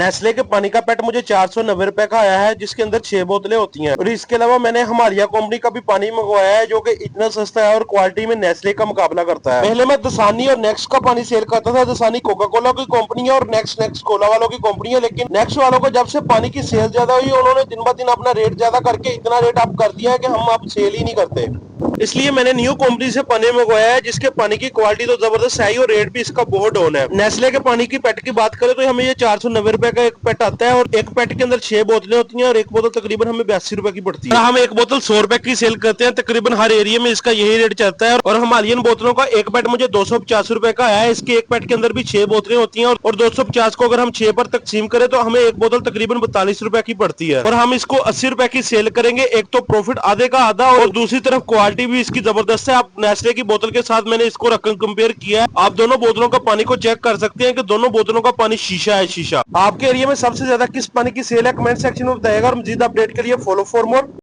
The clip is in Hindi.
नेस्ले के पानी का पैट मुझे 490 रुपए का आया है, जिसके अंदर 6 बोतलें होती हैं। और इसके अलावा मैंने हिमालय कंपनी का भी पानी मंगवाया है, जो कि इतना सस्ता है और क्वालिटी में नेस्ले का मुकाबला करता है। पहले मैं दसानी और नेक्स्ट का पानी सेल करता था। दसानी कोका कोला की कंपनी है और नेक्स्ट कोला वालों की कंपनी है, लेकिन नेक्स्ट वालों को जब से पानी की सेल ज्यादा हुई, उन्होंने दिन ब दिन अपना रेट ज्यादा करके इतना रेट अप कर दिया है कि हम अब सेल ही नहीं करते। इसलिए मैंने न्यू कंपनी से पानी मंगवाया है, जिसके पानी की क्वालिटी तो जबरदस्त है और रेट भी इसका बहुत डाउन है। नेस्ले के पानी की पेट की बात करें तो हमें ये 490 रुपए का एक पेट आता है और एक पेट के अंदर 6 बोतलें होती हैं और एक बोतल तकरीबन हमें 82 रुपए की पड़ती है। हम एक बोतल 100 रुपए की सेल करते हैं, तकरीबन हर एरिया में इसका यही रेट चलता है। और हिमालयन बोतलों का एक पेट मुझे 250 रुपए का आया है। इसके एक पेट के अंदर भी 6 बोतलें होती हैं और 250 को अगर हम 6 पर तकसीम करें तो हमें एक बोतल तकरीबन 42 रुपए की पड़ती है। और हम इसको 80 रुपए की सेल करेंगे। एक तो प्रॉफिट आधे का आधा और दूसरी तरफ क्वालिटी भी इसकी जबरदस्त है। आप नेस्ले की बोतल के साथ मैंने इसको रकम कंपेयर किया है। आप दोनों बोतलों का पानी को चेक कर सकते हैं कि दोनों बोतलों का पानी शीशा है, शीशा। आपके एरिया में सबसे ज्यादा किस पानी की सेल है, कमेंट सेक्शन में बताइएगा। और मजीद अपडेट के लिए फॉलो फॉर मोर।